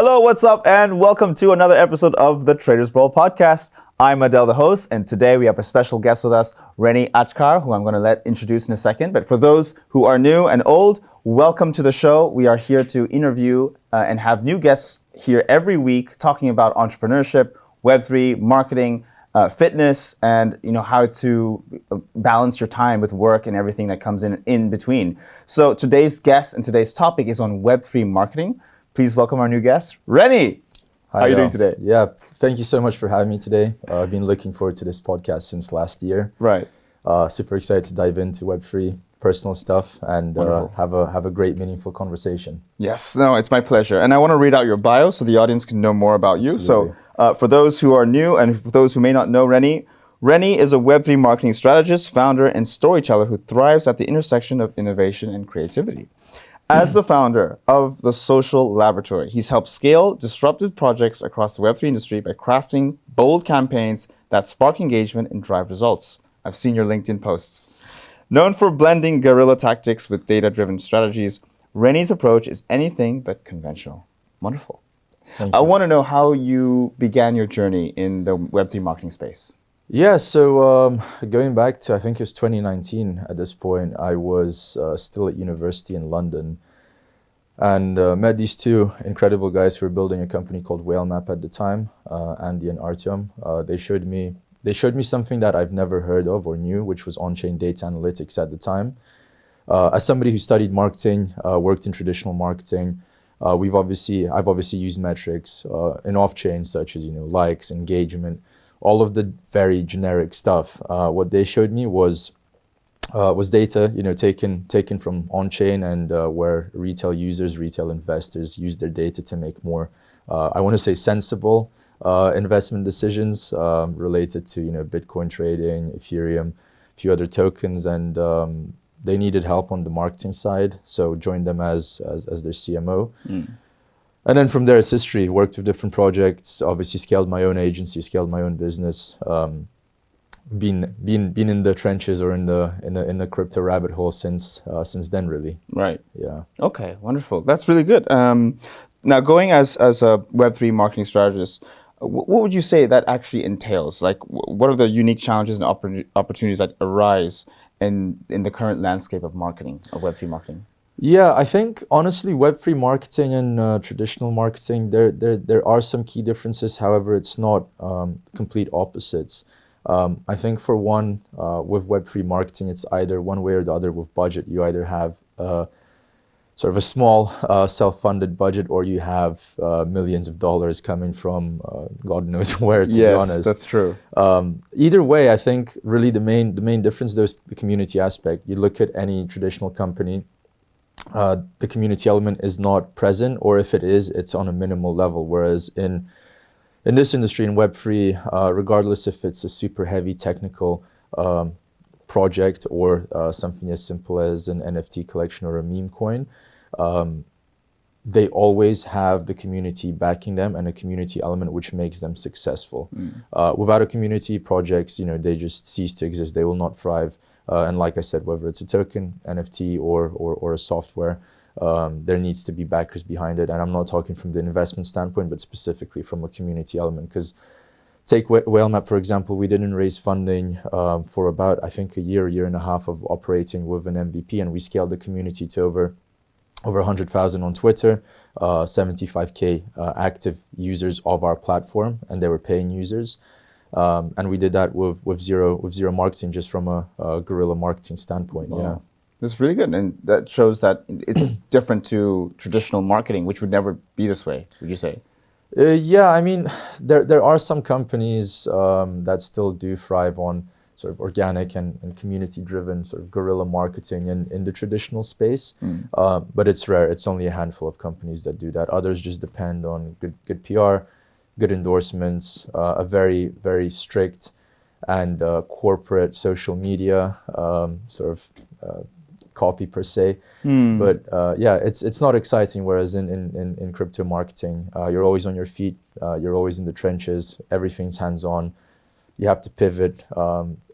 Hello, what's up, and welcome to another episode of the Traders Brawl podcast. I'm Adel, the host, and today we have a special guest with us, Reni Achkar, who I'm going to let introduce in a second. But for those who are new and old, welcome to the show. We are here to interview and have new guests here every week talking about entrepreneurship, Web3, marketing, fitness, and how to balance your time with work and everything that comes in between. So today's guest and today's topic is on Web3 marketing. Please welcome our new guest, Reni. Hi, how are you doing today? Yeah, thank you so much for having me today. I've been looking forward to this podcast since last year. Right. Super excited to dive into Web3 personal stuff and have a great, meaningful conversation. Yes, no, it's my pleasure. And I want to read out your bio so the audience can know more about you. Absolutely. So for those who are new and for those who may not know Reni is a Web3 marketing strategist, founder, and storyteller who thrives at the intersection of innovation and creativity. As the founder of The Social Laboratory, he's helped scale disruptive projects across the Web3 industry by crafting bold campaigns that spark engagement and drive results. I've seen your LinkedIn posts. Known for blending guerrilla tactics with data-driven strategies, Reni's approach is anything but conventional. Wonderful. I want to know how you began your journey in the Web3 marketing space. Yeah, so going back to, I think it was 2019 at this point, I was still at university in London and met these two incredible guys who were building a company called WhaleMap at the time, Andy and Artyom. They showed me something that I've never heard of or knew, which was on-chain data analytics at the time. As somebody who studied marketing, worked in traditional marketing, I've obviously used metrics in off-chain such as likes, engagement, all of the very generic stuff. What they showed me was data, taken from on-chain and where retail users, retail investors use their data to make more, I want to say, sensible investment decisions related to Bitcoin trading, Ethereum, a few other tokens, and they needed help on the marketing side, so joined them as their CMO. And then from there, it's history. Worked with different projects. Obviously, scaled my own agency, scaled my own business. Been in the trenches or in the crypto rabbit hole since then, really. Right. Yeah. Okay. Wonderful. That's really good. Now, going as a Web3 marketing strategist, what would you say that actually entails? Like, what are the unique challenges and opportunities that arise in the current landscape of marketing, of Web3 marketing? Yeah, I think honestly, Web3 marketing and traditional marketing, there are some key differences. However, it's not complete opposites. I think for one, with Web3 marketing, it's either one way or the other with budget. You either have sort of a small self-funded budget, or you have millions of dollars coming from God knows where, to be honest. Yes, that's true. Either way, I think really the main difference though is the community aspect. You look at any traditional company, the community element is not present, or if it is, it's on a minimal level. Whereas in this industry, in Web3, regardless if it's a super heavy technical project or something as simple as an NFT collection or a meme coin, they always have the community backing them and a community element which makes them successful. Without a community, projects, they just cease to exist. They will not thrive. And like I said, whether it's a token, NFT, or a software, there needs to be backers behind it. And I'm not talking from the investment standpoint, but specifically from a community element. Because take WhaleMap, for example, we didn't raise funding for about, I think, a year and a half of operating with an MVP. And we scaled the community to over 100,000 on Twitter, 75K active users of our platform, and they were paying users. And we did that with zero marketing, just from a guerrilla marketing standpoint. Wow. Yeah, that's really good, and that shows that it's different to traditional marketing, which would never be this way. Would you say? Yeah, I mean, there are some companies that still do thrive on sort of organic and community-driven sort of guerrilla marketing in the traditional space, but it's rare. It's only a handful of companies that do that. Others just depend on good PR, good endorsements, a very, very strict and corporate social media sort of copy per se. But yeah, it's not exciting. Whereas in crypto marketing, you're always on your feet, you're always in the trenches, everything's hands-on. You have to pivot.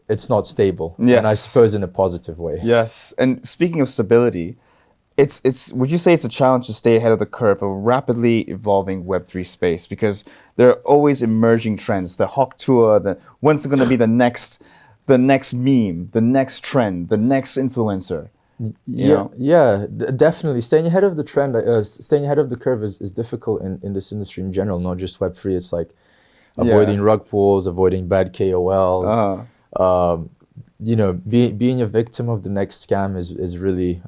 It's not stable. Yes. And I suppose in a positive way. Yes. And speaking of stability, it's would you say it's a challenge to stay ahead of the curve of a rapidly evolving Web3 space, because there are always emerging trends, the Huak Tuah, when's going to be the next meme, the next trend, the next influencer. Definitely. Staying ahead of the trend, staying ahead of the curve is difficult in this industry in general, not just Web3. It's like avoiding rug pulls, avoiding bad KOLs. Being a victim of the next scam is really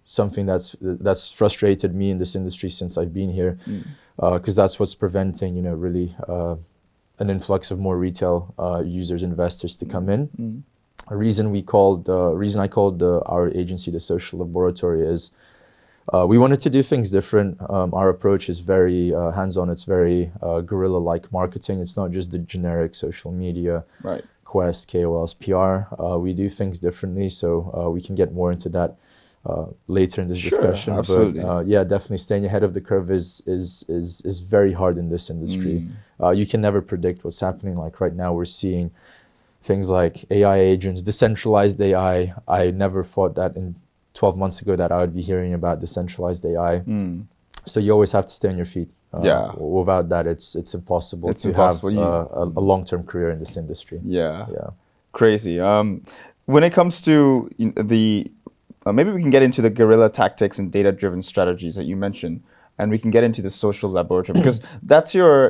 something that's frustrated me in this industry since I've been here, because that's what's preventing, really an influx of more retail users, investors to come in. A reason I called our agency the Social Laboratory is we wanted to do things different. Our approach is very hands-on. It's very guerrilla-like marketing. It's not just the generic social media, Quest, KOLs, PR. We do things differently, so we can get more into that later in this discussion. Absolutely. But definitely staying ahead of the curve is very hard in this industry. You can never predict what's happening. Like right now, we're seeing things like AI agents, decentralized AI. I never thought that in 12 months ago that I would be hearing about decentralized AI. So you always have to stay on your feet. Without that, it's impossible to have a long-term career in this industry. Crazy. When it comes to maybe we can get into the guerrilla tactics and data-driven strategies that you mentioned, and we can get into the social laboratory, because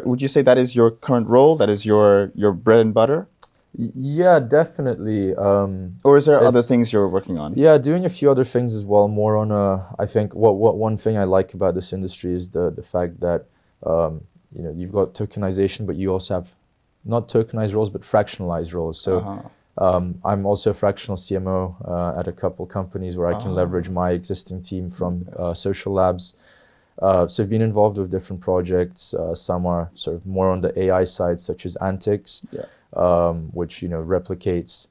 would you say that is your current role? That is your bread and butter? Yeah, definitely. Or is there other things you're working on? Yeah, doing a few other things as well. More on I think what one thing I like about this industry is the fact that you've got tokenization, but you also have not tokenized roles, but fractionalized roles. So I'm also a fractional CMO at a couple companies where I can leverage my existing team from social labs. So I've been involved with different projects. Some are sort of more on the AI side, such as Antics. Which replicates,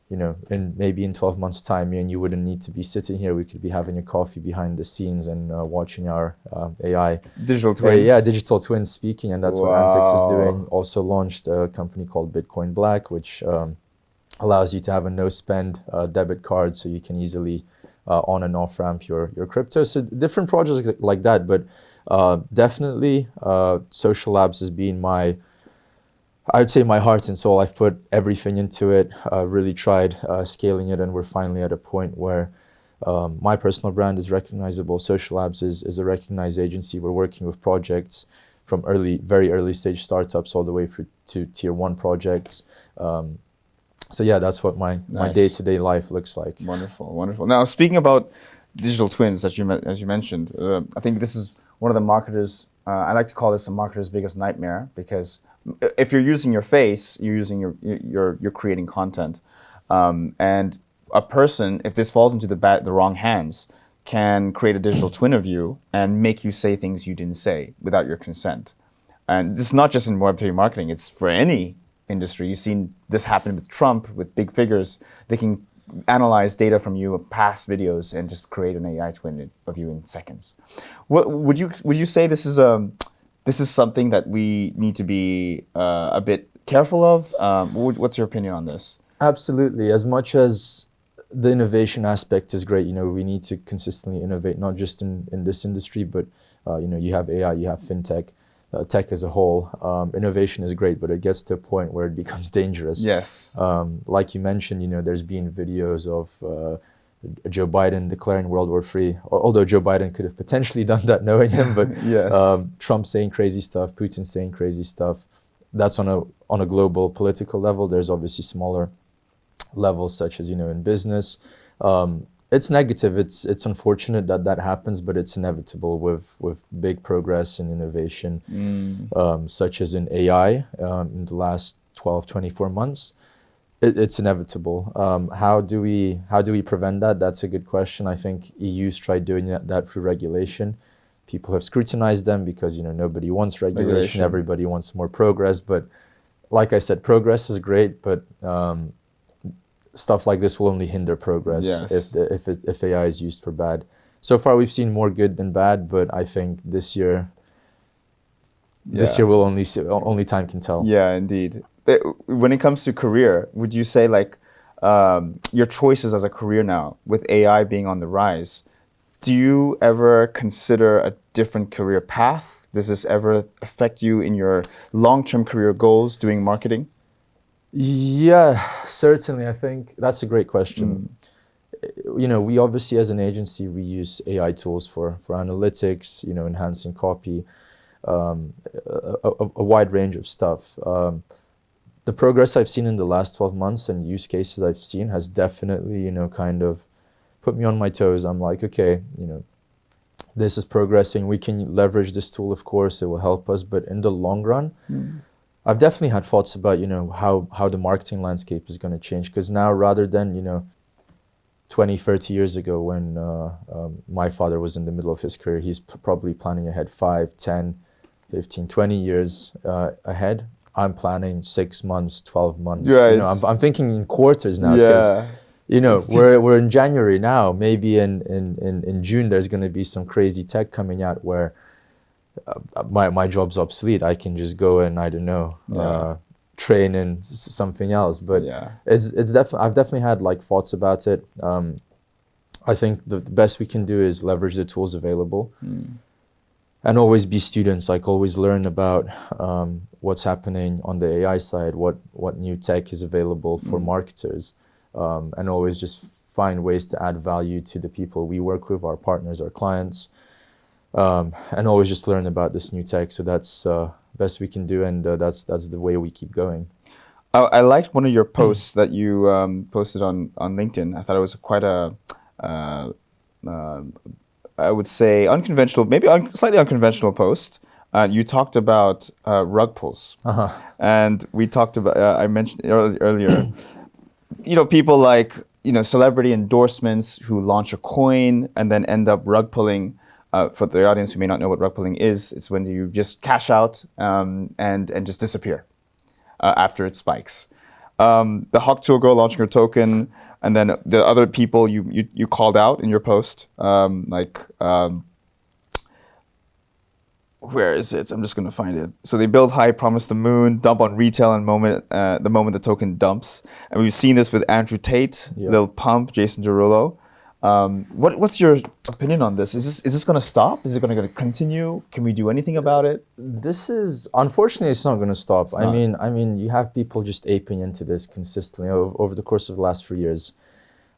in 12 months' time, me and you wouldn't need to be sitting here. We could be having a coffee behind the scenes and watching our AI digital twins. Digital twins speaking, and that's what Antics is doing. Also launched a company called Bitcoin Black, which allows you to have a no-spend debit card, so you can easily on and off ramp your crypto. So different projects like that, but definitely social labs has been I would say my heart and soul. I've put everything into it, really tried scaling it, and we're finally at a point where my personal brand is recognizable. Social Labs is a recognized agency. We're working with projects from very early stage startups all the way through to tier 1 projects. So that's what my day-to-day life looks like. Wonderful. Now, speaking about digital twins, as you mentioned, I think this is one of the marketers. I like to call this a marketer's biggest nightmare, because if you're using your face, you're creating content, and a person, if this falls into the wrong hands, can create a digital twin of you and make you say things you didn't say without your consent. And this is not just in Web3 marketing; it's for any industry. You've seen this happen with Trump, with big figures. They can analyze data from you, past videos, and just create an AI twin of you in seconds. Would you say this is something that we need to be a bit careful of? What's your opinion on this? Absolutely. As much as the innovation aspect is great, we need to consistently innovate, not just in this industry, but you have AI, you have fintech, tech as a whole. Innovation is great, but it gets to a point where it becomes dangerous. Yes. Like you mentioned, there's been videos of Joe Biden declaring World War III, although Joe Biden could have potentially done that knowing him, but Trump saying crazy stuff, Putin saying crazy stuff. That's on a global political level. There's obviously smaller levels, such as in business. It's negative. It's unfortunate that happens, but it's inevitable with big progress and innovation, such as in AI in the last 12, 24 months. It's inevitable. How do we prevent that? That's a good question. I think EU's tried doing that through regulation. People have scrutinized them because nobody wants regulation. Everybody wants more progress. But like I said, progress is great, but stuff like this will only hinder progress if AI is used for bad. So far, we've seen more good than bad, but I think this year we'll only time can tell. Yeah, indeed. When it comes to career, would you say your choices as a career now, with AI being on the rise, Do you ever consider a different career path? Does this ever affect you in your long-term career goals doing marketing? Yeah, certainly. I think that's a great question. You know, we obviously as an agency, we use AI tools for analytics, you know, enhancing copy, a wide range of stuff. The progress I've seen in the last 12 months and use cases I've seen has definitely, you know, kind of put me on my toes. I'm like, okay, you know, this is progressing. We can leverage this tool, of course, it will help us. But in the long run, I've definitely had thoughts about, you know, how the marketing landscape is going to change. Because now, rather than, you know, 20, 30 years ago when my father was in the middle of his career, he's probably planning ahead 5, 10, 15, 20 years ahead. I'm planning 6 months, 12 months. Right. You know, I'm thinking in quarters now. Yeah. You know, we're in January now. Maybe in June there's going to be some crazy tech coming out where my job's obsolete. I can just go and I don't know, train in something else. But it's definitely, I've definitely had like thoughts about it. I think the best we can do is leverage the tools available, and always be students. Like always learn about what's happening on the AI side, what new tech is available for marketers. And always just find ways to add value to the people we work with, our partners, our clients, and always just learn about this new tech. So that's best we can do, and that's the way we keep going. I liked one of your posts that you posted on LinkedIn. I thought it was quite a, I would say, unconventional, maybe slightly unconventional post. You talked about rug pulls, and we talked about. I mentioned earlier. You know, people like, you know, celebrity endorsements who launch a coin and then end up rug pulling. For the audience who may not know what rug pulling is, it's when you just cash out and just disappear after it spikes. The Huak Tuah girl launching her token, and then the other people you called out in your post, where is it? I'm just going to find it. So they build high, promise the moon, dump on retail, and the moment the token dumps. And we've seen this with Andrew Tate, Lil Pump, Jason Derulo. What's your opinion on this? Is this going to stop? Is it going to continue? Can we do anything about it? This is, unfortunately, it's not going to stop. I mean, you have people just aping into this consistently over the course of the last 3 years.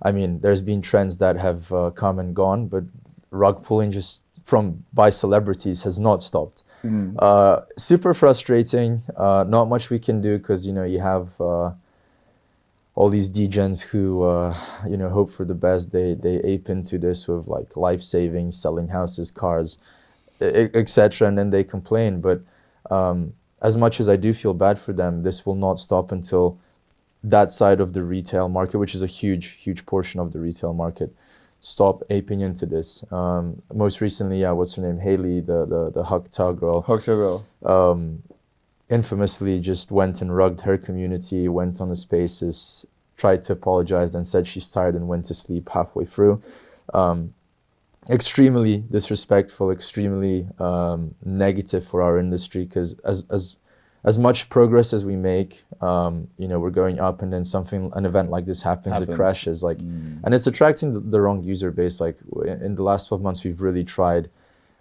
I mean, there's been trends that have come and gone, but rug pulling just by celebrities has not stopped. Super frustrating. Not much we can do because, you know, you have all these degens who, you know, hope for the best. They ape into this with like life savings, selling houses, cars, etc. And then they complain. But as much as I do feel bad for them, this will not stop until that side of the retail market, which is a huge portion of the retail market, stop aping into this. Most recently, what's her name? Haley, the Huak Tuah girl. Huak Tuah girl. Infamously just went and rugged her community, went on the spaces, tried to apologize, then said she's tired and went to sleep halfway through. Extremely disrespectful, extremely negative for our industry, because as much progress as we make, you know, we're going up, and then an event like this happens. It crashes, like, and it's attracting the wrong user base. Like in the last 12 months, we've really tried,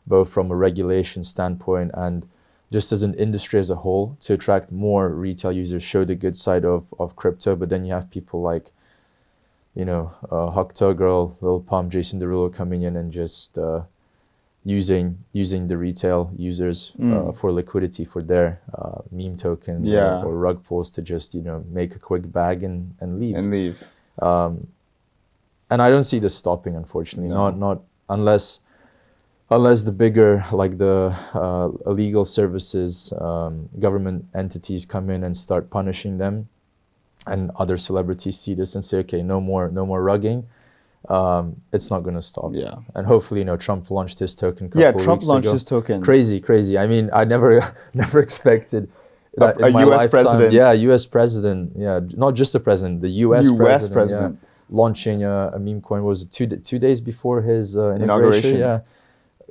both from a regulation standpoint and just as an industry as a whole, to attract more retail users, show the good side of crypto. But then you have people like, you know, Huak Tuah girl, Lil Pump, Jason Derulo coming in and just using the retail users for liquidity for their meme tokens or rug pulls to just, you know, make a quick bag and leave. And I don't see this stopping, unfortunately. No. Not unless the bigger, like the illegal services, government entities come in and start punishing them, and other celebrities see this and say, okay, no more rugging. It's not going to stop. Yeah. And hopefully, you know, Trump launched his token. Trump launched his token. Crazy. I mean, I never expected that in my US lifetime. president. Yeah, U.S. president. Yeah, not just the president, the U.S. president. Yeah, launching a meme coin. Was it 2 days before his inauguration? Yeah.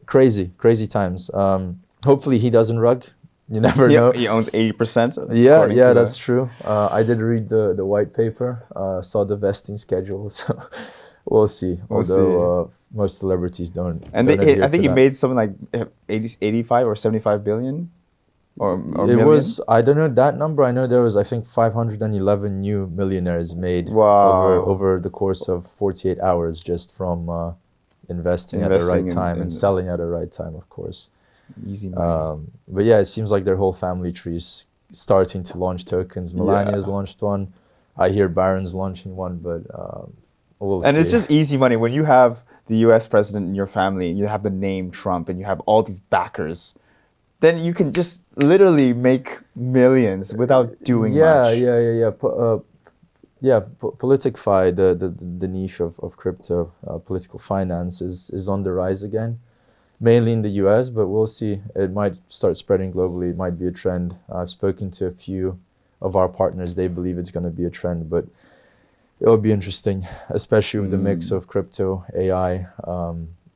Crazy times. Hopefully he doesn't rug. You never know. He owns 80%. Yeah, that's true. I did read the white paper, saw the vesting schedule. So We'll see. We'll Although most celebrities don't. And don't adhere I to think he that. made something like 85 or 75 billion, or It million? was, I don't know that number. I know there was, I think, 511 new millionaires made Wow. over the course of 48 hours just from investing at the right time and selling at the right time, of course. Easy money. But yeah, it seems like their whole family tree's starting to launch tokens. Melania's launched one. I hear Barron's launching one, but we'll see. And it's just easy money. When you have the US president in your family, and you have the name Trump, and you have all these backers, then you can just literally make millions without doing much. Politicfy, the niche of crypto, political finance is on the rise again, mainly in the US, but we'll see. It might start spreading globally. It might be a trend. I've spoken to a few of our partners. They believe it's going to be a trend, but it'll be interesting, especially with the mix of crypto, AI.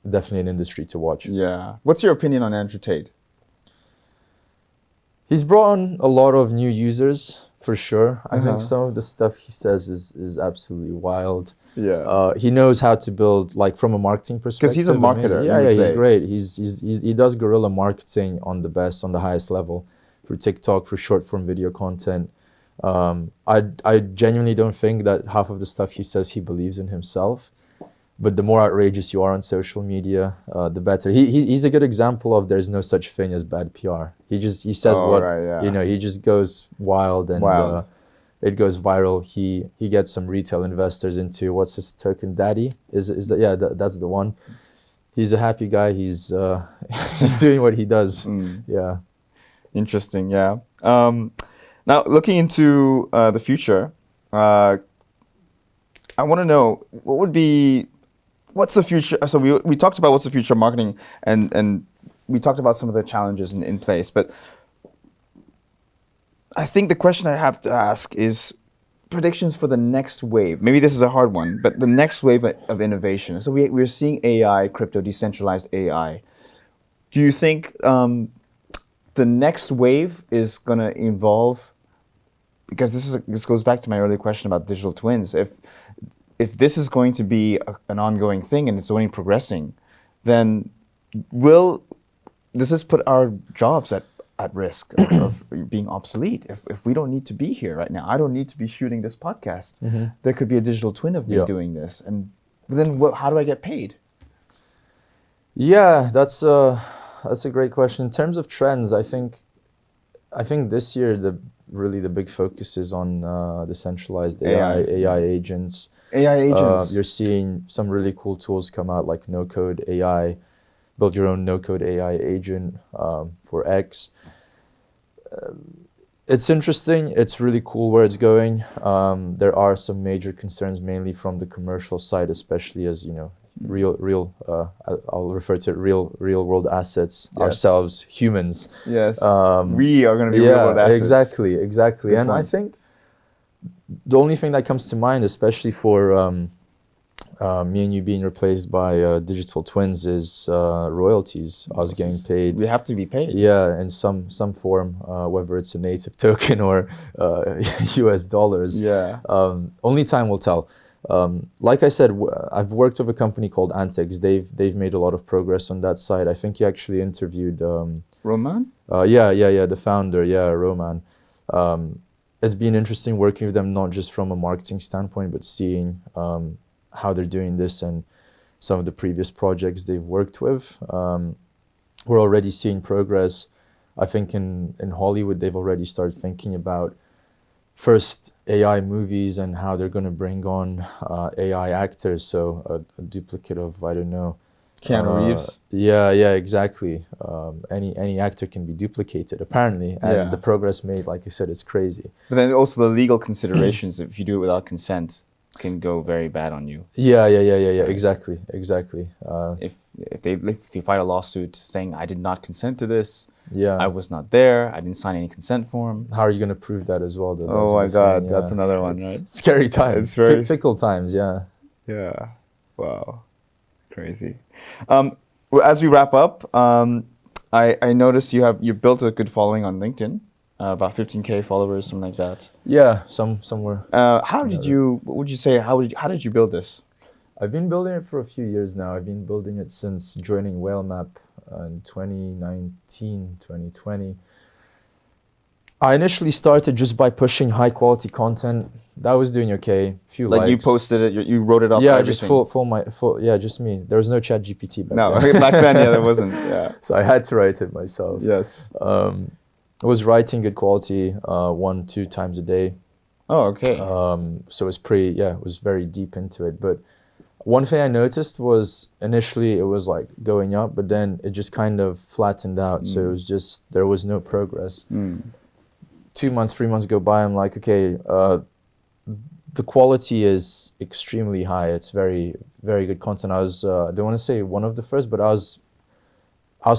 Definitely an industry to watch. Yeah. What's your opinion on Andrew Tate? He's brought on a lot of new users, for sure. I think some of the stuff he says is absolutely wild. Yeah. He knows how to build, like, from a marketing perspective. Because he's a marketer. Yeah, he's great. He does guerrilla marketing on the highest level, for TikTok, for short form video content. I genuinely don't think that half of the stuff he says he believes in himself. But the more outrageous you are on social media, the better. He's a good example of there's no such thing as bad PR. He says he just goes wild and it goes viral. He gets some retail investors into, what's his token, Daddy? That's the one. He's a happy guy. He's doing what he does. Yeah. Interesting. Yeah. Now looking into the future, I want to know what's the future. So we talked about what's the future of marketing, and we talked about some of the challenges in place. But I think the question I have to ask is predictions for the next wave. Maybe this is a hard one, but the next wave of innovation. So we're seeing AI, crypto, decentralized AI. Do you think the next wave is going to involve? Because this goes back to my earlier question about digital twins. If this is going to be an ongoing thing and it's only progressing, then does this put our jobs at risk of being obsolete? If we don't need to be here right now, I don't need to be shooting this podcast. There could be a digital twin of me doing this, and then how do I get paid? Yeah, that's a great question. In terms of trends, I think this year the big focus is on decentralized AI agents. AI agents. You're seeing some really cool tools come out, like no-code AI. Build your own no-code AI agent for X. It's interesting. It's really cool where it's going. There are some major concerns, mainly from the commercial side, especially as real. I'll refer to real world assets. Yes. Ourselves, humans. Yes. We are going to be real world assets. Exactly. Good And point. I think the only thing that comes to mind, especially for me and you being replaced by digital twins, is royalties. Us getting paid. We have to be paid. Yeah, in some form, whether it's a native token or US dollars. Yeah. Only time will tell. Like I said, I've worked with a company called Antex. They've made a lot of progress on that side. I think you actually interviewed Roman? The founder, Roman. It's been interesting working with them, not just from a marketing standpoint, but seeing how they're doing this and some of the previous projects they've worked with. We're already seeing progress. I think in Hollywood, they've already started thinking about first AI movies and how they're going to bring on AI actors. So a duplicate of, I don't know, Keanu Reeves. Yeah, exactly. Any actor can be duplicated, apparently. And the progress made, like I said, it's crazy. But then also the legal considerations, if you do it without consent, can go very bad on you. Yeah. Exactly. If you fight a lawsuit saying I did not consent to this, yeah, I was not there, I didn't sign any consent form. How are you going to prove that as well? Oh my God, that's another one, right? Scary times. It's very fickle times. Yeah. Yeah. Wow. Crazy. As we wrap up, I noticed you built a good following on LinkedIn. About 15K followers, something like that. Yeah, somewhere. What would you say? How did you build this? I've been building it for a few years now. I've been building it since joining WhaleMap in 2019, 2020. I initially started just by pushing high quality content. That was doing okay. Few Like likes. you posted it, you wrote it up. Yeah, everything. just full. Yeah, just me. There was no Chat GPT back No, then. back then, yeah, there wasn't. Yeah. So I had to write it myself. Yes. I was writing good quality 1-2 times a day. Oh, okay. So it was it was very deep into it. But one thing I noticed was initially it was like going up, but then it just kind of flattened out. So it was just, there was no progress. 2 months, 3 months go by, I'm like, okay, the quality is extremely high. It's very, very good content. I was, I don't want to say one of the first, but I was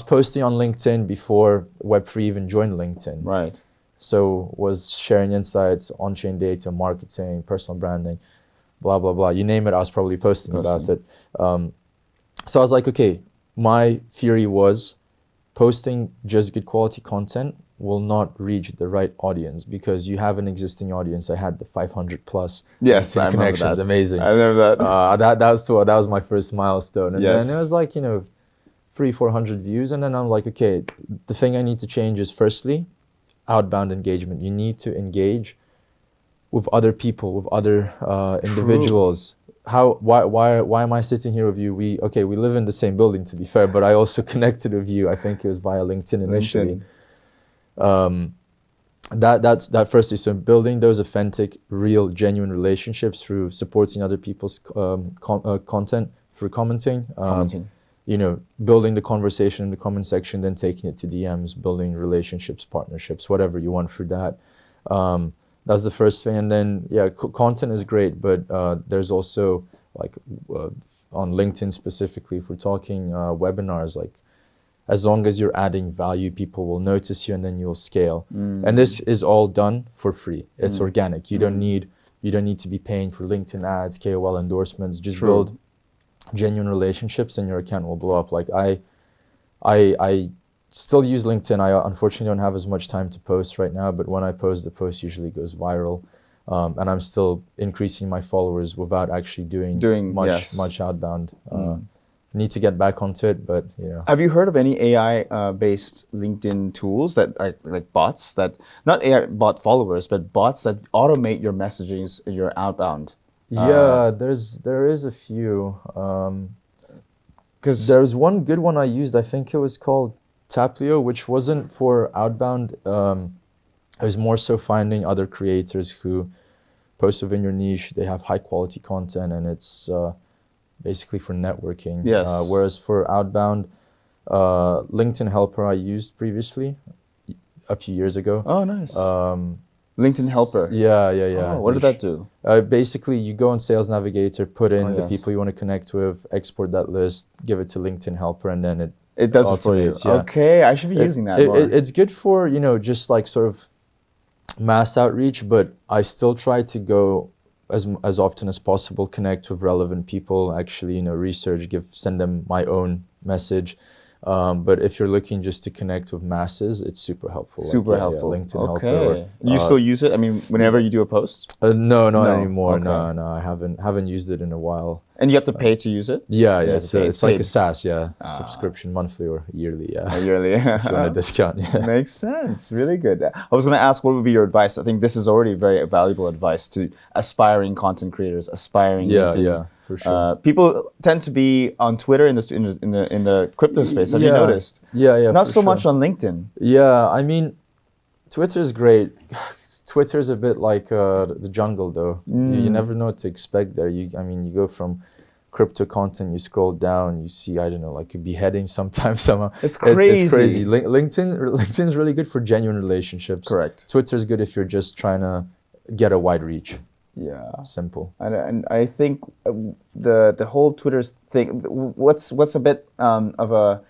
posting on LinkedIn before Web3 even joined LinkedIn. Right. So was sharing insights, on-chain data, marketing, personal branding, blah, blah, blah. You name it, I was probably posting about it. So I was like, okay, my theory was posting just good quality content will not reach the right audience because you have an existing audience. I had the 500 plus Yes, I remember connections. that. Amazing. I remember that. That was my first milestone. And Yes. then it was like, 300-400 views. And then I'm like, okay, the thing I need to change is firstly, outbound engagement. You need to engage with other people, with other individuals. Why am I sitting here with you? We live in the same building, to be fair, but I also connected with you. I think it was via LinkedIn initially. That firstly, so building those authentic, real, genuine relationships through supporting other people's content, through commenting. Building the conversation in the comment section, then taking it to DMs, building relationships, partnerships, whatever you want through that. That's the first thing. And then, content is great, but there's also on LinkedIn specifically, if we're talking webinars, as long as you're adding value, people will notice you and then you'll scale. And this is all done for free. It's organic. You don't need to be paying for LinkedIn ads, KOL endorsements. Just build genuine relationships and your account will blow up. I still use LinkedIn. I unfortunately don't have as much time to post right now, but when I post, the post usually goes viral. And I'm still increasing my followers without actually doing much outbound. Need to get back onto it, but Have you heard of any AI based LinkedIn tools that like bots that, not AI bot followers, but bots that automate your messaging, your outbound? There is a few. Because there's one good one I used. I think it was called Taplio, which wasn't for outbound. It was more so finding other creators who post within your niche. They have high quality content, and it's basically for networking. Yes. Whereas for outbound, LinkedIn Helper I used previously, a few years ago. Oh, nice. LinkedIn Helper. Yeah. Oh, what did that do? Basically, you go on Sales Navigator, put in the yes. people you want to connect with, export that list, give it to LinkedIn Helper, and then it does it for you. automates, yeah. Okay, I should be using that more. It's good for, just like sort of mass outreach, but I still try to go as often as possible, connect with relevant people, actually, research, send them my own message. But if you're looking just to connect with masses, it's super helpful. Super helpful. LinkedIn okay. Helper. Do you still use it? I mean, whenever you do a post? No, not anymore. Okay. No, I haven't used it in a while. And you have to pay to use it? Yeah, it's like a SaaS, subscription, monthly or yearly, Yearly. If you want a discount, Makes sense. Really good. I was going to ask, what would be your advice? I think this is already very valuable advice to aspiring content creators, aspiring LinkedIn. Yeah, for sure. People tend to be on Twitter in the crypto space. Have you noticed? Yeah. Not so much on LinkedIn. Yeah, I mean, Twitter is great. Twitter is a bit like the jungle, though. You never know what to expect there. You go from crypto content, you scroll down, you see, I don't know, like a beheading sometimes somehow. It's crazy. It's crazy. LinkedIn is really good for genuine relationships. Correct. Twitter is good if you're just trying to get a wide reach. Yeah. Simple. And I think the whole Twitter thing, what's a bit of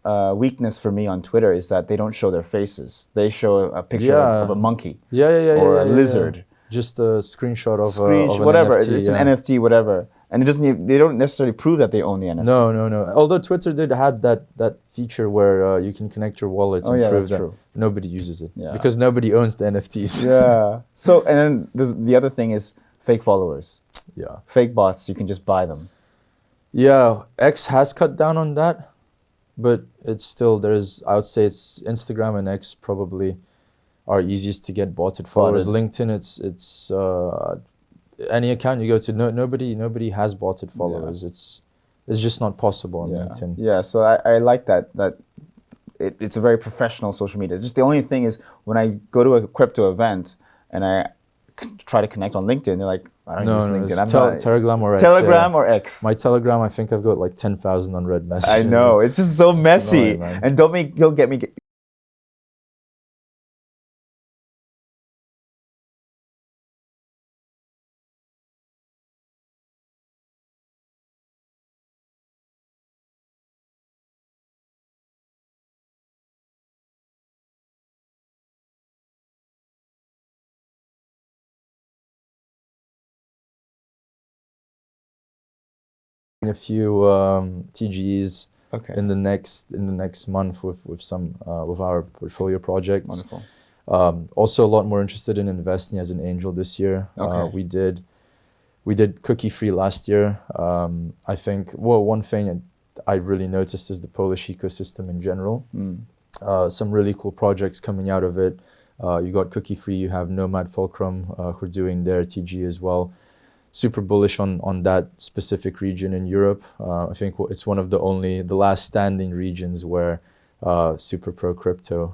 a weakness for me on Twitter is that they don't show their faces. They show a picture of a monkey or a lizard. Just a screenshot of whatever. an NFT, it's an NFT, whatever. And they don't necessarily prove that they own the NFT. No. Although Twitter did have that feature where you can connect your wallet and prove that. True. Nobody uses it because nobody owns the NFTs. Yeah. So, and then the other thing is fake followers. Yeah. Fake bots, you can just buy them. Yeah, X has cut down on that, but it's still I would say it's Instagram and X probably are easiest to get botted followers. LinkedIn, it's any account you go to, nobody has botted followers. It's just not possible on LinkedIn. Yeah, so I like that it's a very professional social media. It's just the only thing is when I go to a crypto event and I try to connect on LinkedIn, they're like, I don't use LinkedIn. It's Telegram or X. Telegram or X. My Telegram, I think I've got like 10,000 unread messages. I know, it's just so messy. Annoying, and don't get me. A few TGEs in the next month with some with our portfolio projects. Wonderful. Also, a lot more interested in investing as an angel this year. We did cookie free last year. I think one thing I really noticed is the Polish ecosystem in general. Some really cool projects coming out of it. You got cookie free. You have Nomad Fulcrum who are doing their TG as well. Super bullish on that specific region in Europe. I think it's one of the last standing regions where super pro crypto.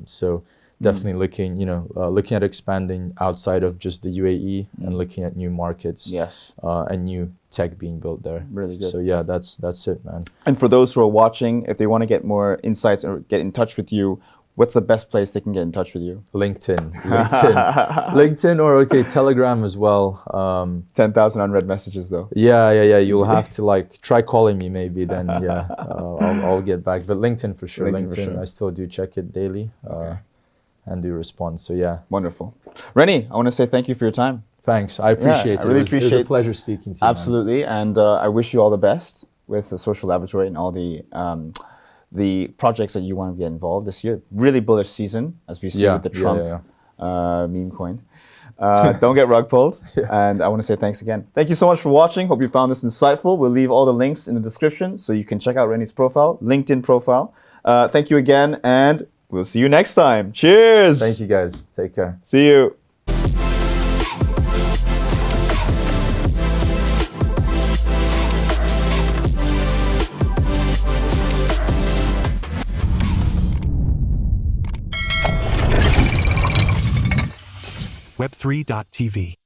So definitely looking at expanding outside of just the UAE and looking at new markets. Yes. And new tech being built there. Really good. So yeah, that's it, man. And for those who are watching, if they want to get more insights or get in touch with you, what's the best place they can get in touch with you? LinkedIn or Telegram as well. 10,000 unread messages though. Yeah. You'll have to try calling me maybe then. Yeah, I'll get back. But LinkedIn for sure. LinkedIn, I still do check it daily and do respond. So yeah. Wonderful. Reni, I want to say thank you for your time. Thanks. I appreciate it. I really appreciate it. It was a pleasure speaking to you. Absolutely. Man. And I wish you all the best with the social laboratory and all the projects that you want to get involved this year. Really bullish season, as we see with the Trump meme coin. Don't get rug pulled. And I want to say thanks again. Thank you so much for watching. Hope you found this insightful. We'll leave all the links in the description so you can check out Reni's profile, LinkedIn profile. Thank you again, and we'll see you next time. Cheers. Thank you, guys. Take care. See you. Web3.tv